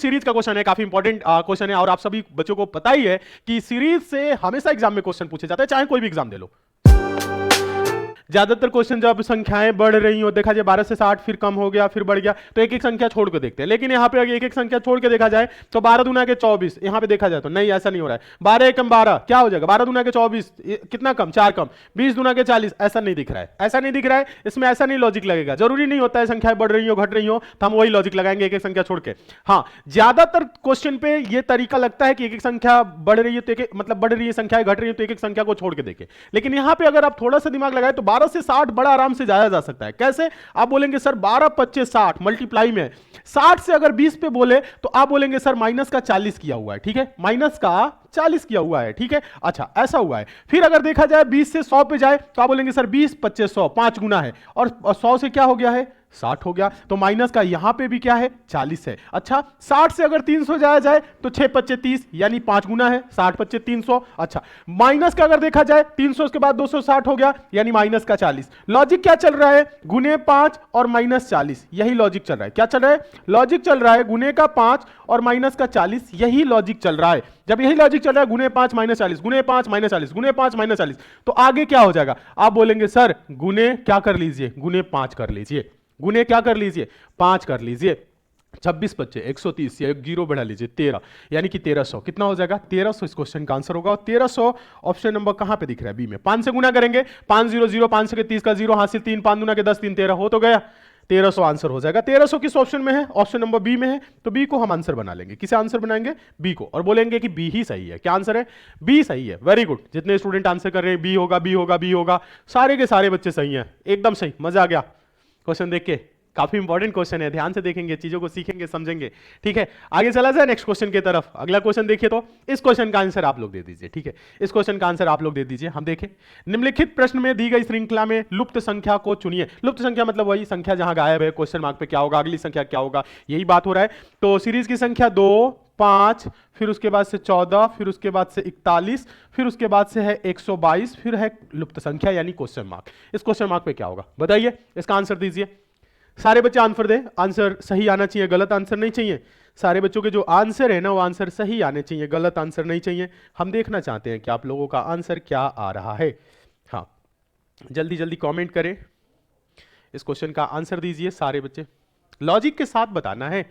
Series का question है, काफी इंपॉर्टेंट क्वेश्चन है और आप सभी बच्चों को पता ही है कि सीरीज से हमेशा एग्जाम में क्वेश्चन पूछे जाते हैं, चाहे कोई भी एग्जाम दे लो। ज्यादातर क्वेश्चन जब संख्याएं बढ़ रही हो, देखा जाए 12 से 60 फिर कम हो गया फिर बढ़ गया, तो एक एक संख्या छोड़ के देखते हैं। लेकिन यहाँ पे अगर एक एक संख्या छोड़ के देखा जाए तो 12 दूना के 24, यहाँ पे देखा जाए तो नहीं, ऐसा नहीं हो रहा है। 12 एकम 12 क्या हो जाएगा, 12 दूना के 24 कितना कम, 4 कम। 20 दूना के 40 ऐसा नहीं दिख रहा है, ऐसा नहीं दिख रहा है। इसमें ऐसा नहीं लॉजिक लगेगा, जरूरी नहीं होता है संख्या बढ़ रही हो घट रही हो तो हम वही लॉजिक लगाएंगे एक एक संख्या छोड़ के। हाँ, ज्यादातर क्वेश्चन पे ये तरीका लगता है कि एक एक संख्या बढ़ रही है तो मतलब बढ़ रही है संख्या घट रही है तो एक एक संख्या को छोड़ के देखे। लेकिन यहाँ पे अगर आप थोड़ा सा दिमाग लगाए तो 12 से 60 बड़ा आराम से जाया जा सकता है। कैसे, आप बोलेंगे सर 12 25 60 मल्टीप्लाई में 60 से अगर 20 पे बोले तो आप बोलेंगे सर माइनस का 40 किया हुआ है, ठीक है, माइनस का 40 किया हुआ है, ठीक है, अच्छा ऐसा हुआ है। फिर अगर देखा जाए 20 से 100 पे जाए तो आप बोलेंगे सर 20 25 100 5 गुना है और 100 से क्या हो गया है 60 हो गया, तो माइनस का यहां पे भी क्या है 40 है। अच्छा 60 से अगर 300 जाया जाए तो 6 25 30 यानी 5 गुना है, 60 25 300। अच्छा माइनस का अगर देखा जाए 300 के बाद 260 हो गया यानी माइनस का 40। लॉजिक क्या चल रहा है, गुने 5 और माइनस 40, यही लॉजिक चल रहा है। क्या चल रहा है, लॉजिक चल रहा है गुने का 5 और माइनस का 40, यही लॉजिक चल रहा है। जब यही लॉजिक चल रहा है गुने 5 माइनस 40 गुने 5 माइनस 40 गुने 5 माइनस 40, तो आगे क्या हो जाएगा, आप बोलेंगे सर गुने क्या कर लीजिए, गुने 5 कर लीजिए, गुने क्या कर लीजिए 5 कर लीजिए। 26 बच्चे 130 या एक जीरो बढ़ा लीजिए 13 यानी कि 1300 कितना हो जाएगा 1300 इस क्वेश्चन का आंसर होगा। और 1300 ऑप्शन नंबर कहां पे दिख रहा है, बी में। 5 से गुना करेंगे 5 0 0 5 के 30 का 0 हासिल 3 5 गुना के 10 3 13 हो तो गया 1300 आंसर हो जाएगा। 1300 किस ऑप्शन में है, ऑप्शन नंबर बी में है, तो बी को हम आंसर बना लेंगे। किसे आंसर बनाएंगे, बी को, और बोलेंगे कि बी ही सही है। क्या आंसर है, बी सही है। वेरी गुड, जितने स्टूडेंट आंसर कर रहे हैं बी होगा बी होगा बी होगा, सारे के सारे बच्चे सही हैं, एकदम सही। मजा आ गया क्वेश्चन देख के, काफी इंपॉर्टेंट क्वेश्चन है, ध्यान से देखेंगे चीजों को सीखेंगे समझेंगे, ठीक है। आगे चला जाए नेक्स्ट क्वेश्चन की तरफ। अगला क्वेश्चन देखिए, तो इस क्वेश्चन का आंसर आप लोग दे दीजिए, ठीक है, इस क्वेश्चन का आंसर आप लोग दे दीजिए। हम देखें, निम्नलिखित प्रश्न में दी गई श्रृंखला में लुप्त संख्या को चुनिए। लुप्त संख्या मतलब वही संख्या जहां गायब है, क्वेश्चन मार्क पे क्या होगा, अगली संख्या क्या होगा, यही बात हो रहा है। तो सीरीज की संख्या 2 5, फिर उसके बाद से 14, फिर उसके बाद से 41, फिर उसके बाद से है 122, फिर है लुप्त संख्या यानी क्वेश्चन मार्क। इस क्वेश्चन मार्क पे क्या होगा बताइए, इसका आंसर दीजिए। सारे बच्चे आंसर दें, आंसर सही आना चाहिए, गलत आंसर नहीं चाहिए। सारे बच्चों के जो आंसर है ना वो आंसर सही आने चाहिए, गलत आंसर नहीं चाहिए। हम देखना चाहते हैं कि आप लोगों का आंसर क्या आ रहा है। हाँ, जल्दी जल्दी कमेंट करें, इस क्वेश्चन का आंसर दीजिए सारे बच्चे, लॉजिक के साथ बताना है।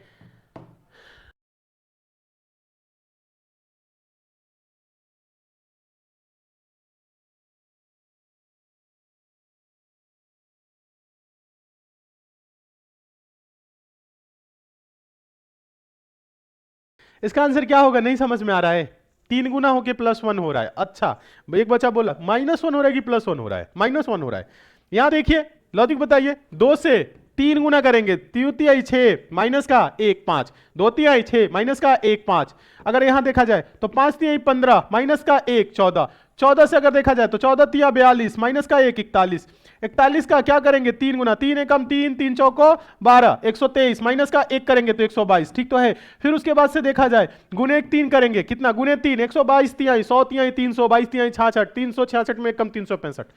इसका आंसर क्या होगा, नहीं समझ में आ रहा है। 3 गुना होके +1 हो रहा है। अच्छा, एक बच्चा बोला -1 हो रहा है कि +1 हो रहा है, -1 हो रहा है। यहां देखिए लॉजिक बताइए, 2 से 3 गुना करेंगे 3 तिहाई 6 माइनस का 1 5, 2 तिहाई 6 माइनस का 1 5। अगर यहां देखा जाए तो 5 तिहाई 15 माइनस का 1 14, 14 से अगर देखा जाए तो 14 तिया 42 माइनस का 1 41, 41 का क्या करेंगे 3 गुना, 3 एकम 3 3 चौको 12, 123 माइनस का 1 करेंगे तो 122, ठीक तो है। फिर उसके बाद से देखा जाए गुने 3 करेंगे, कितना गुने 3 122 तिहाई 100 तिहाई 322 तिहाई 66, 366 में कम 365,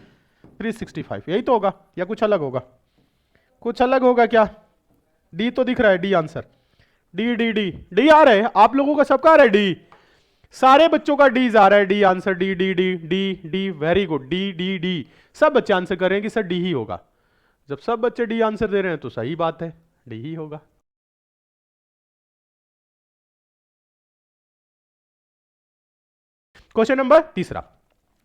365, यही तो होगा या कुछ अलग होगा, कुछ अलग होगा क्या। डी तो दिख रहा है, D answer, D D D D आ रहा है आप लोगों का, सबका आ रहा है डी, सारे बच्चों का डी आ रहा है, D answer, D D D D D, very good, D D D. सब बच्चे आंसर कर रहे हैं कि सर डी ही होगा। जब सब बच्चे डी आंसर दे रहे हैं तो सही बात है, डी ही होगा। क्वेश्चन नंबर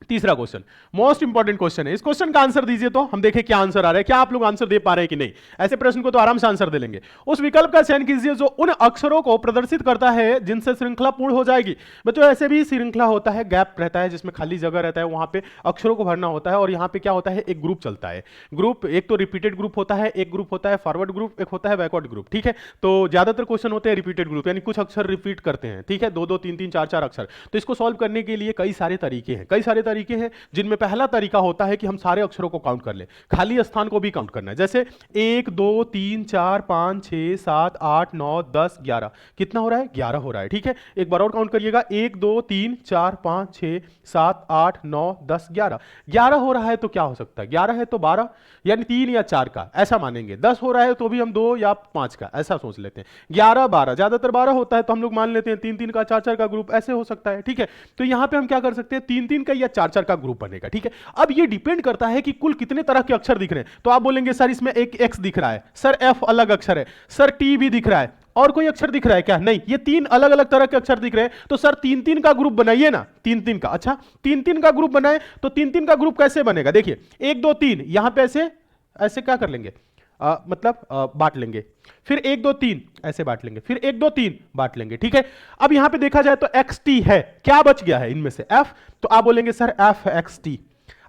तीसरा क्वेश्चन मोस्ट इंपॉर्टेंट क्वेश्चन है। इस क्वेश्चन का आंसर दीजिए, तो हम देखें क्या आंसर आ रहा है, क्या आप लोग आंसर दे पा रहे हैं कि नहीं। ऐसे प्रश्न को तो आराम से आंसर दे लेंगे। उस विकल्प का चयन कीजिए जो उन अक्षरों को प्रदर्शित करता है जिनसे श्रृंखला पूर्ण हो जाएगी। बच्चों ऐसे भी श्रृंखला होता है, गैप रहता है जिसमें खाली जगह रहता है, वहां पे अक्षरों को भरना होता है। और यहाँ पे क्या होता है, एक ग्रुप चलता है। ग्रुप एक तो रिपीटेड ग्रुप होता है, एक ग्रुप होता है फॉरवर्ड ग्रुप, एक होता है बैकवर्ड ग्रुप, ठीक है। तो ज्यादातर क्वेश्चन होते हैं रिपीटेड ग्रुप, यानी कुछ अक्षर रिपीट करते हैं, ठीक है, 2 2 3 3 4 4 अक्षर। तो इसको सॉल्व करने के लिए कई सारे तरीके हैं, कई सारे तरीके हैं, जिनमें पहला तरीका होता है कि हम सारे अक्षरों को काउंट कर ले, खाली स्थान को भी काउंट करना है। जैसे 1 2 3 4 5 6 7 8 9 10 11, कितना हो रहा है? 11 हो रहा है। ठीक है, एक बार और काउंट करिएगा, 1 2 3 4 5 6 7 8 9 10 11, 11 हो रहा है तो क्या हो सकता है? 11 है तो 12, यानी 3 या 4 का, ऐसा मानेंगे। 10 हो रहा है तो भी हम 2 या 5 का, ऐसा सोच लेते हैं। 11 12, ज्यादातर 12 होता है तो हम लोग मान लेते हैं 3 3 का, 4 4 का ग्रुप, ऐसे हो सकता है। ठीक है, तो यहां पे हम क्या कर सकते हैं? 3 3 का या 4 4 का ग्रुप बनेगा। ठीक है, अब ये डिपेंड करता है कि कुल कितने तरह के अक्षर दिख रहे हैं। तो आप बोलेंगे सर इसमें एक एक्स दिख रहा है, सर एफ अलग अक्षर है, सर टी भी दिख रहा है, और कोई अक्षर दिख रहा है क्या? नहीं, ये 3 अलग अलग तरह के अक्षर दिख रहे हैं। तो सर 3 3 का ग्रुप बनाइए ना, 3 3 का। अच्छा, 3 3 का ग्रुप बनाए तो 3 3 का ग्रुप कैसे बनेगा? देखिए 1 2 3, यहां पे ऐसे ऐसे क्या कर लेंगे, मतलब बांट लेंगे, फिर 1 2 3 ऐसे बांट लेंगे, फिर 1 2 3 बांट लेंगे। ठीक है, अब यहां पे देखा जाए तो एक्स टी है, क्या बच गया है इनमें से? एफ, तो आप बोलेंगे सर एफ एक्स टी।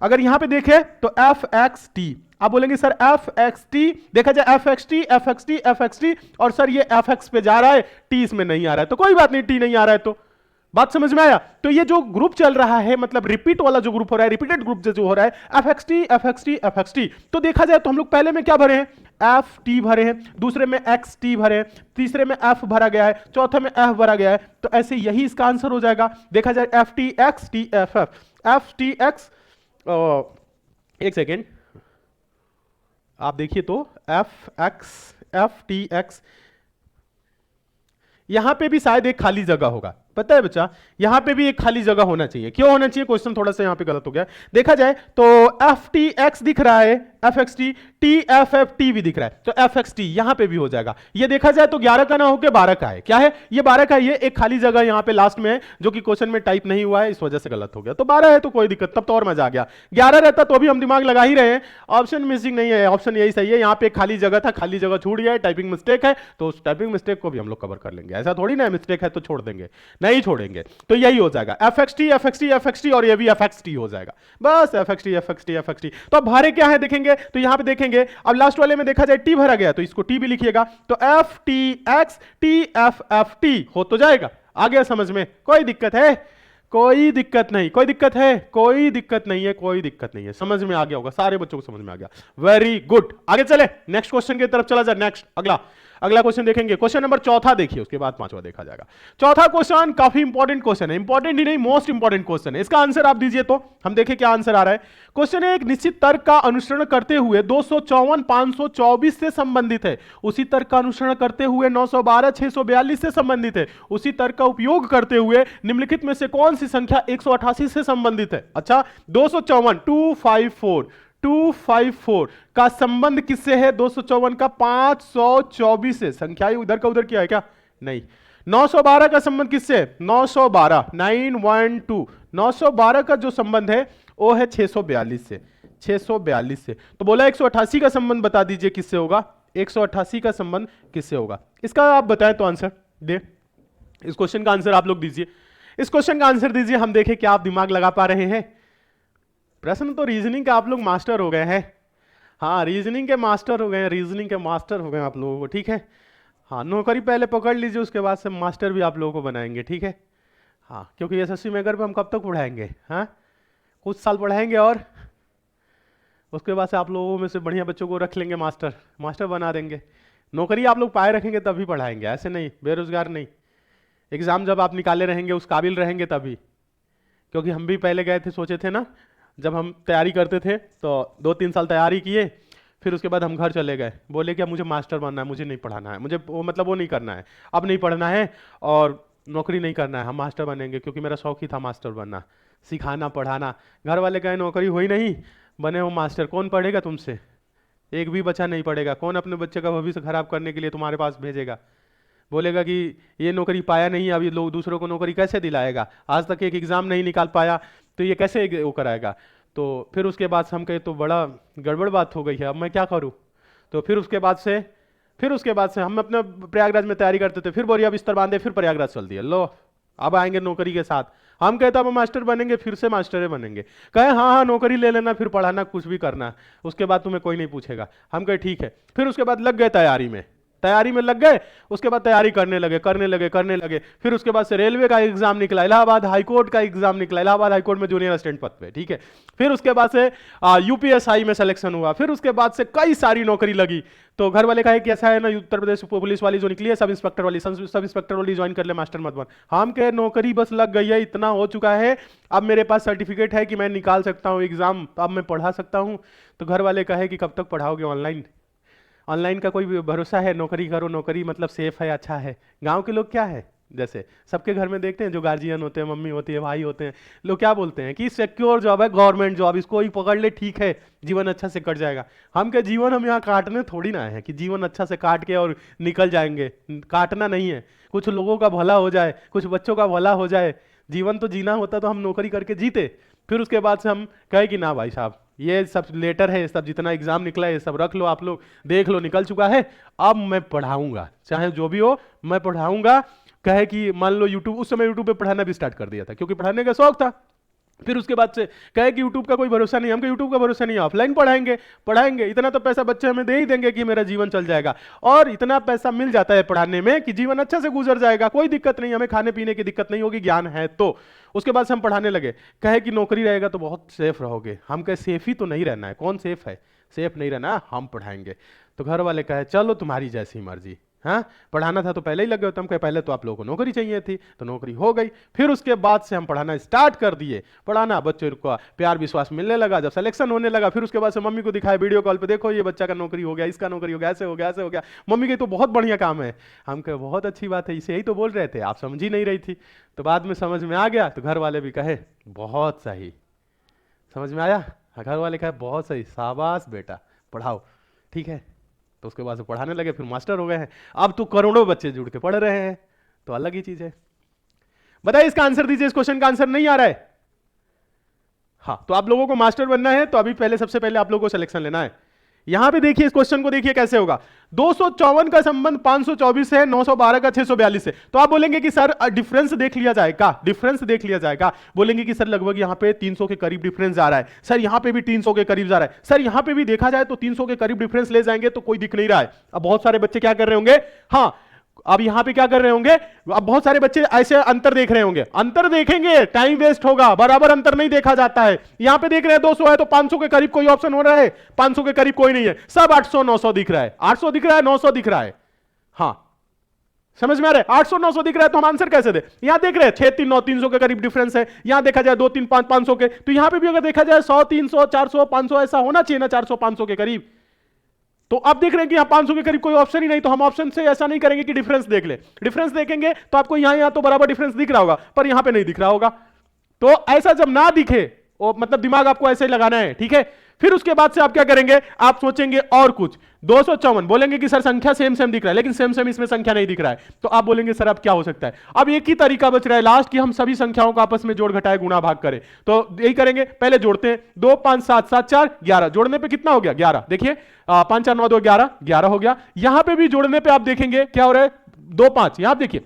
अगर यहां पे देखें तो एफ एक्स टी, आप बोलेंगे सर एफ एक्स टी, देखा जाए F x T F x T F x T, और सर ये एफ एक्स पे जा रहा है, टी इसमें नहीं आ रहा है, तो कोई बात नहीं, टी नहीं आ रहा है तो बात समझ में आया। तो ये जो ग्रुप चल रहा है, मतलब रिपीट वाला जो ग्रुप हो रहा है, रिपीटेड ग्रुप जो हो रहा है, F x T F x T F x T, तो देखा जाए तो हम लोग पहले में क्या भरे हैं? एफ टी भरे हैं, दूसरे में एक्स टी भरे हैं, तीसरे में एफ भरा गया है, चौथे में एफ भरा गया है। तो ऐसे यही इसका आंसर हो जाएगा। देखा जाए F T x T F F, F T x, एक सेकेंड आप देखिए तो F x F T x, यहां पे भी शायद एक खाली जगह होगा, पता है बच्चा, यहां पे भी एक खाली जगह होना चाहिए। क्यों होना चाहिए? क्वेश्चन थोड़ा सा यहां पे गलत हो गया। देखा जाए तो एफ टी एक्स दिख रहा है, F x T, T F F T भी दिख रहा है, तो एफ एक्स टी यहां पे भी हो जाएगा। ये देखा जाए तो 11 का ना होकर 12 का है। क्या है ये? 12 का। ये एक खाली जगह यहां पे लास्ट में है, जो कि क्वेश्चन में टाइप नहीं हुआ है, इस वजह से गलत हो गया। तो 12 है तो कोई दिक्कत, तब तो और मजा आ गया। 11 रहता तो भी हम दिमाग लगा ही रहे हैं, ऑप्शन मिसिंग नहीं है, ऑप्शन यही सही है। यहां पे खाली जगह था, खाली जगह छूट गया है, टाइपिंग मिस्टेक है, तो उस टाइपिंग मिस्टेक को भी हम लोग कवर कर लेंगे। ऐसा थोड़ी ना मिस्टेक है तो छोड़ देंगे, नहीं छोड़ेंगे। तो यही हो जाएगा F x T F x T F x T, और ये भी एफ एक्स टी हो जाएगा, बस F x T F x T F x T. तो अब भरे क्या है देखेंगे, तो यहां पे देखेंगे, अब लास्ट वाले में देखा जाए टी भरा गया, तो इसको टी भी लिखिएगा, तो F T x T F F T हो तो जाएगा। आ गया समझ में? कोई दिक्कत है? कोई दिक्कत नहीं, कोई दिक्कत है? कोई दिक्कत नहीं है, कोई दिक्कत नहीं है, समझ में आ गया होगा, सारे बच्चों को समझ में आ गया। वेरी गुड, आगे चले नेक्स्ट क्वेश्चन की तरफ चला जाए। नेक्स्ट अगला क्वेश्चन देखेंगे, क्वेश्चन नंबर चौथा देखिए, उसके बाद पांचवा देखा जाएगा। चौथा क्वेश्चन काफी इंपॉर्टेंट क्वेश्चन है, इंपॉर्टेंट ही नहीं मोस्ट इंपॉर्टेंट क्वेश्चन है। इसका आंसर आप दीजिए तो हम देखें क्या आंसर आ रहा है। क्वेश्चन है, एक निश्चित तर्क का अनुसरण करते हुए 254 524 से संबंधित है, उसी तर्क का अनुसरण करते हुए 912 642 से संबंधित है, उसी तर्क का उपयोग करते हुए निम्नलिखित में से कौन सी संख्या 188 से संबंधित है? अच्छा, 254 254 का संबंध किससे है? 254 का 524 से। संख्या उधर का उधर किया है क्या? नहीं। 912 का संबंध किससे है? 912 912 912 का जो संबंध है वो है 642 से, 642 से। तो बोला 188 का संबंध बता दीजिए किससे होगा, 188 का संबंध किससे होगा? इसका आप बताएं तो आंसर दे, इस क्वेश्चन का आंसर आप लोग दीजिए, इस क्वेश्चन का आंसर दीजिए, हम देखें क्या आप दिमाग लगा पा रहे हैं। प्रश्न तो रीजनिंग का आप लोग मास्टर हो गए हैं, हाँ रीजनिंग के मास्टर हो गए हैं, रीजनिंग के मास्टर हो गए आप लोगों को, ठीक है। हाँ, नौकरी पहले पकड़ लीजिए, उसके बाद से मास्टर भी आप लोगों को बनाएंगे, ठीक है। हाँ, क्योंकि एसएससी मेकर पे हम कब तक पढ़ाएंगे? हाँ, कुछ साल पढ़ाएंगे और उसके बाद से आप लोगों में से बढ़िया बच्चों को रख लेंगे, मास्टर बना देंगे। नौकरी आप लोग पाए रखेंगे तभी पढ़ाएंगे, ऐसे नहीं बेरोजगार नहीं। एग्जाम जब आप निकाले रहेंगे, उस काबिल रहेंगे तभी। क्योंकि हम भी पहले गए थे, सोचे थे ना, जब हम तैयारी करते थे तो 2-3 साल तैयारी किए, फिर उसके बाद हम घर चले गए, बोले कि अब मुझे मास्टर बनना है, मुझे नहीं पढ़ाना है, मुझे वो नहीं करना है, अब नहीं पढ़ना है और नौकरी नहीं करना है, हम मास्टर बनेंगे, क्योंकि मेरा शौक ही था मास्टर बनना, सिखाना पढ़ाना। घर वाले कहे नौकरी हुई नहीं, बने हो मास्टर, कौन पढ़ेगा तुमसे? एक भी बच्चा नहीं पढ़ेगा। कौन अपने बच्चे का भविष्य खराब करने के लिए तुम्हारे पास भेजेगा? बोलेगा कि ये नौकरी पाया नहीं, अब ये लोग दूसरों को नौकरी कैसे दिलाएगा, आज तक एक एग्जाम नहीं निकाल पाया, तो ये कैसे वो कराएगा? तो फिर उसके बाद से हम कहे तो बड़ा गड़बड़ बात हो गई है, अब मैं क्या करूं? तो फिर उसके बाद से हम अपने प्रयागराज में तैयारी करते थे, फिर बोरिया बिस्तर बांधे, फिर प्रयागराज चल दिया, लो अब आएंगे नौकरी के साथ। हम कहते अब मास्टर बनेंगे, फिर से मास्टर बनेंगे। कहे हाँ नौकरी ले लेना, फिर पढ़ाना, कुछ भी करना, उसके बाद तुम्हें कोई नहीं पूछेगा। हम कहे ठीक है। फिर उसके बाद लग गए तैयारी में, तैयारी में लग गए, उसके बाद तैयारी करने लगे, फिर उसके बाद से रेलवे का एग्जाम निकला, इलाहाबाद हाईकोर्ट का एग्जाम निकला, इलाहाबाद हाईकोर्ट में जूनियर असिस्टेंट पद पे, ठीक है। फिर उसके बाद से यूपीएसआई में सिलेक्शन हुआ, फिर उसके बाद से कई सारी नौकरी लगी। तो घर वाले कहे कि ऐसा है ना, उत्तर प्रदेश पुलिस वाली जो निकली है सब इंस्पेक्टर वाली ज्वाइन कर ले, मास्टर मत बन। हम कहे नौकरी बस लग गई है, इतना हो चुका है, अब मेरे पास सर्टिफिकेट है कि मैं निकाल सकता हूँ एग्जाम, अब मैं पढ़ा सकता हूँ। तो घर वाले कहे कि कब तक पढ़ाओगे, ऑनलाइन का कोई भरोसा है, नौकरी करो, नौकरी मतलब सेफ है, अच्छा है। गांव के लोग क्या है, जैसे सबके घर में देखते हैं, जो गार्जियन होते हैं, मम्मी होती है, भाई होते हैं, लोग क्या बोलते हैं कि सिक्योर जॉब है, गवर्नमेंट जॉब, इसको ही पकड़ ले, ठीक है, जीवन अच्छा से कट जाएगा। हम क्या जीवन हम यहाँ काटने थोड़ी ना है कि जीवन अच्छा से काट के और निकल जाएंगे, काटना नहीं है, कुछ लोगों का भला हो जाए, कुछ बच्चों का भला हो जाए, जीवन तो जीना होता तो हम नौकरी करके जीते। फिर उसके बाद से हम कहे कि ना भाई साहब, ये सब लेटर है, सब जितना एग्जाम निकला है सब रख लो, आप लोग देख लो, निकल चुका है, अब मैं पढ़ाऊंगा, चाहे जो भी हो मैं पढ़ाऊंगा। कहे कि मान लो यूट्यूब, उस समय यूट्यूब पे पढ़ाना भी स्टार्ट कर दिया था क्योंकि पढ़ाने का शौक था। फिर उसके बाद से कहे कि यूट्यूब का कोई भरोसा नहीं, हमको यूट्यूब का भरोसा नहीं है, ऑफलाइन पढ़ाएंगे, इतना तो पैसा बच्चे हमें दे ही देंगे कि मेरा जीवन चल जाएगा, और इतना पैसा मिल जाता है पढ़ाने में कि जीवन अच्छा से गुजर जाएगा, कोई दिक्कत नहीं, हमें खाने पीने की दिक्कत नहीं होगी, ज्ञान है तो। उसके बाद से हम पढ़ाने लगे, कहे कि नौकरी रहेगा तो बहुत सेफ रहोगे। हम कहे सेफ ही तो नहीं रहना है, कौन सेफ है, सेफ नहीं रहना, हम पढ़ाएंगे। तो घर वाले कहे चलो तुम्हारी जैसी मर्जी, हाँ पढ़ाना था तो पहले ही लग गए, तो हम कहे पहले तो आप लोगों को नौकरी चाहिए थी, तो नौकरी हो गई। फिर उसके बाद से हम पढ़ाना स्टार्ट कर दिए, पढ़ाना, बच्चों को प्यार विश्वास मिलने लगा, जब सिलेक्शन होने लगा, फिर उसके बाद से मम्मी को दिखाया वीडियो कॉल पे, देखो ये बच्चा का नौकरी हो गया, इसका नौकरी हो गया, ऐसे हो गया, ऐसे हो गया। मम्मी कही तो बहुत बढ़िया काम है। हम कहे बहुत अच्छी बात है, इसे ही तो बोल रहे थे, आप समझ ही नहीं रही थी। तो बाद में समझ में आ गया, तो घर वाले भी कहे बहुत सही, समझ में आया, घर वाले कहे बहुत सही, शाबाश बेटा पढ़ाओ, ठीक है। तो उसके बाद से पढ़ाने लगे, फिर मास्टर हो गए हैं, अब तो करोड़ों बच्चे जुड़ के पढ़ रहे हैं, तो अलग ही चीज है। बताइए इसका आंसर दीजिए, इस क्वेश्चन का आंसर नहीं आ रहा है। हाँ, तो आप लोगों को मास्टर बनना है, तो अभी पहले सबसे पहले आप लोगों को सिलेक्शन लेना है। यहां पे देखिए, इस क्वेश्चन को देखिए कैसे होगा। 254 का संबंध 524 है, 912 का 642 है। तो आप बोलेंगे कि सर डिफरेंस देख लिया जाएगा, डिफरेंस देख लिया जाएगा। बोलेंगे कि सर लगभग यहां पे 300 के करीब डिफरेंस आ रहा है, सर यहां पे भी 300 के करीब जा रहा है, सर यहां पे भी देखा जाए तो 300 के करीब डिफरेंस ले जाएंगे तो कोई दिख नहीं रहा है। अब बहुत सारे बच्चे क्या कर रहे होंगे, हाँ अब यहां पे क्या कर रहे होंगे, अब बहुत सारे बच्चे ऐसे अंतर देख रहे होंगे, अंतर देखेंगे टाइम वेस्ट होगा, बराबर अंतर नहीं देखा जाता है। यहां पे देख रहे हैं 200 है तो 500 के करीब कोई ऑप्शन हो रहा है, 500 के करीब कोई नहीं है, सब 800 900 दिख रहा है, 800 दिख रहा है, 900 दिख रहा है। हाँ समझ में आ रहा है, 800 900 दिख रहा है, तो हम आंसर कैसे दे। यहां देख रहे हैं 6 3 9 300 के करीब डिफरेंस है, यहां देखा जाए 2 3 5 500 के, तो यहां पे भी अगर देखा जाए 100 300 400 500 ऐसा होना चाहिए ना, 400 500 के करीब। तो अब देख रहे हैं कि यहां 500 के करीब कोई ऑप्शन ही नहीं, तो हम ऑप्शन से ऐसा नहीं करेंगे कि डिफरेंस देख ले, डिफरेंस देखेंगे तो आपको यहां तो बराबर डिफरेंस दिख रहा होगा, पर यहां पे नहीं दिख रहा होगा। तो ऐसा जब ना दिखे, मतलब दिमाग आपको ऐसे ही लगाना है, ठीक है। फिर उसके बाद से आप क्या करेंगे, आप सोचेंगे और कुछ। 254 बोलेंगे कि सर संख्या सेम सेम दिख रहा है, लेकिन सेम सेम इसमें संख्या नहीं दिख रहा है, तो आप बोलेंगे सर अब क्या हो सकता है। अब एक ही तरीका बच रहा है लास्ट, कि हम सभी संख्याओं को आपस में जोड़ घटाए गुणा भाग करें। तो यही करेंगे, पहले जोड़ते हैं, 2 5 7 7 4 11, जोड़ने पे कितना हो गया 11, देखिए 5 4 9 2 11, 11 हो गया। यहां पे भी जोड़ने पे आप देखेंगे क्या हो रहा है, 2 5, यहां देखिए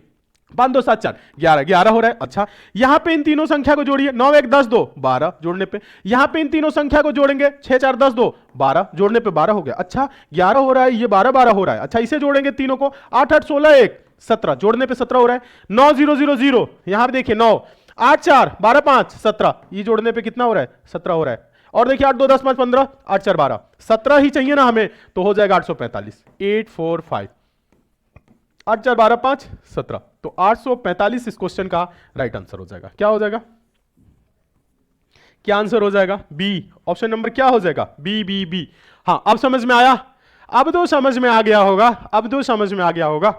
5 2 7 4 11, 11 हो रहा है। अच्छा यहां पे इन तीनों संख्या को जोड़िए, 9 1 10 2 12, जोड़ने पे यहां पे इन तीनों संख्या को जोड़ेंगे, 6 4 10 2 12, जोड़ने पे 12 हो गया। अच्छा 11 हो रहा है, ये 12 12 हो रहा है। अच्छा इसे जोड़ेंगे तीनों को, 8 8 16 1 17, जोड़ने पे 17 हो रहा है। 9 0 0 0, यहां पे देखिए 9, 8 4 12 5 17, ये जोड़ने पे कितना हो रहा है, 17 हो रहा है। और देखिए 8 2 10 5 15, 8 4 12, 17 ही चाहिए ना हमें, तो हो जाएगा 845, 845, 8 4 12 5 17, तो 845 इस क्वेश्चन का राइट आंसर हो जाएगा। क्या हो जाएगा, क्या आंसर हो जाएगा, बी, ऑप्शन नंबर क्या हो जाएगा, बी बी बी। हाँ अब समझ में आया, अब तो समझ में आ गया होगा, अब तो समझ में आ गया होगा,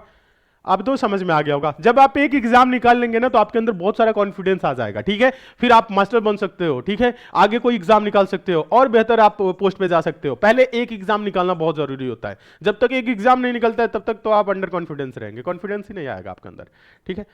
अब तो समझ में आ गया होगा। जब आप एक एग्जाम निकाल लेंगे ना, तो आपके अंदर बहुत सारा कॉन्फिडेंस आ जाएगा, ठीक है। फिर आप मास्टर बन सकते हो, ठीक है, आगे कोई एग्जाम निकाल सकते हो, और बेहतर आप पोस्ट पे जा सकते हो। पहले एक एग्जाम निकालना बहुत जरूरी होता है, जब तक एक एग्जाम नहीं निकलता है तब तक तो आप अंडर कॉन्फिडेंस रहेंगे, कॉन्फिडेंस ही नहीं आएगा आपके अंदर, ठीक है।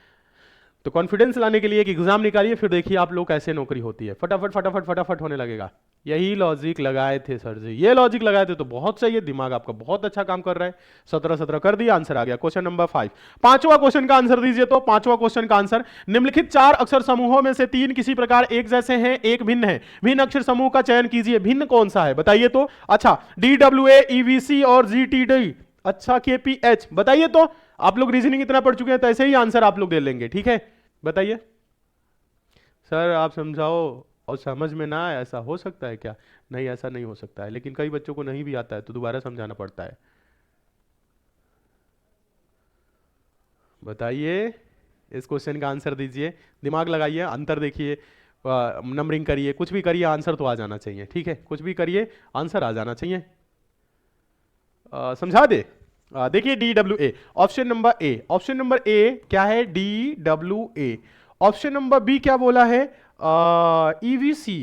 तो कॉन्फिडेंस लाने के लिए एक एग्जाम निकालिए, फिर देखिए आप लोग कैसे नौकरी होती है, फटाफट फटाफट फटाफट होने लगेगा। यही लॉजिक लगाए थे सर जी, ये लॉजिक लगाए थे तो बहुत सही है, दिमाग आपका बहुत अच्छा काम कर रहा है। 17 17 कर दिया, आंसर आ गया। क्वेश्चन नंबर 5, पांचवा क्वेश्चन का आंसर दीजिए। तो पांचवा क्वेश्चन का आंसर, निम्नलिखित 4 अक्षर समूहों में से 3 किसी प्रकार एक जैसे हैं, एक भिन्न है, भिन्न अक्षर समूह का चयन कीजिए, भिन्न कौन सा है बताइए। तो अच्छा DWA EVC और GTD, अच्छा KPH बताइए तो। आप लोग रीजनिंग इतना पढ़ चुके हैं तो ऐसे ही आंसर आप लोग दे लेंगे, ठीक है। बताइए सर, आप समझाओ और समझ में ना आए, ऐसा हो सकता है क्या? नहीं, ऐसा नहीं हो सकता है, लेकिन कई बच्चों को नहीं भी आता है तो दोबारा समझाना पड़ता है। बताइए, इस क्वेश्चन का आंसर दीजिए, दिमाग लगाइए, अंतर देखिए, नंबरिंग करिए, कुछ भी करिए, आंसर तो आ जाना चाहिए, ठीक है। कुछ भी करिए, आंसर आ जाना चाहिए। समझा दे। देखिए DWA, option number A, option number A क्या है? DWA। ऑप्शन नंबर बी क्या बोला है? EVC।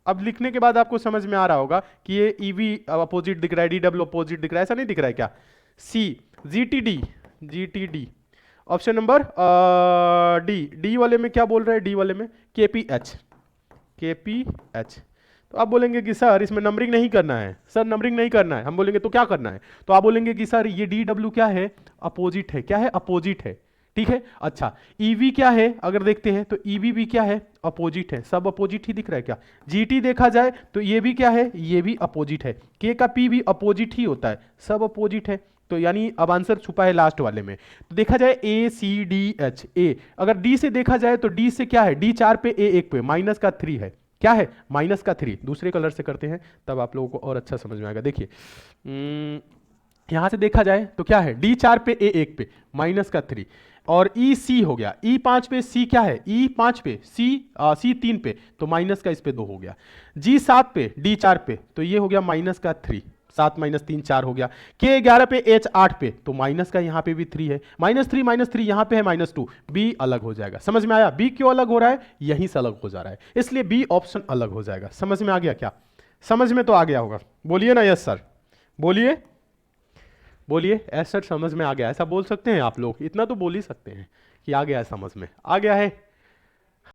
अब लिखने के बाद आपको समझ में आ रहा होगा कि ये EV अपोजिट दिख रहा है, DW अपोजिट दिख रहा है, ऐसा नहीं दिख रहा है क्या? सी, GTD। ऑप्शन नंबर डी वाले में क्या बोल रहे हैं? डी वाले में KPH। तो आप बोलेंगे कि सर इसमें नंबरिंग नहीं करना है, सर नंबरिंग नहीं करना है। हम बोलेंगे तो क्या करना है? तो आप बोलेंगे कि सर ये DW क्या है? अपोजिट है। क्या है? अपोजिट है, ठीक है। अच्छा, EV क्या है? अगर देखते हैं तो EV भी क्या है? अपोजिट है। सब अपोजिट ही दिख रहा है क्या? GT देखा जाए तो ये भी क्या है? ये भी अपोजिट है। K का P भी अपोजिट ही होता है, सब अपोजिट है। तो यानी अब आंसर छुपा है लास्ट वाले में। तो देखा जाए ACDH A। अगर D से देखा जाए तो D से क्या है? D 4 पे A 1 पे, माइनस का 3 है। क्या है? माइनस का 3। दूसरे कलर से करते हैं तब आप लोगों को और अच्छा समझ में आएगा। देखिए यहां से देखा जाए तो क्या है? D 4 पे A 1 पे, माइनस का 3। और EC हो गया, E 5 पे C क्या है? E 5 पे C 3 पे, तो माइनस का इस पे 2 हो गया। G 7 पे, D 4 पे, तो ये हो गया माइनस का 3। 7 माइनस 3 4 हो गया। K 11 पे, H 8 पे, तो माइनस का यहाँ पे भी 3 है। -3 यहाँ पे है -2, B अलग हो जाएगा। समझ में आया? B क्यों अलग हो रहा है? यहीं से अलग हो जा रहा है, इसलिए B ऑप्शन अलग हो जाएगा। समझ में आ गया क्या? समझ में तो आ गया होगा, बोलिए ना यस सर। बोलिए बोलिए एस सर, समझ में आ गया, ऐसा बोल सकते हैं आप लोग? इतना तो बोल ही सकते हैं कि आ गया है, समझ में आ गया है।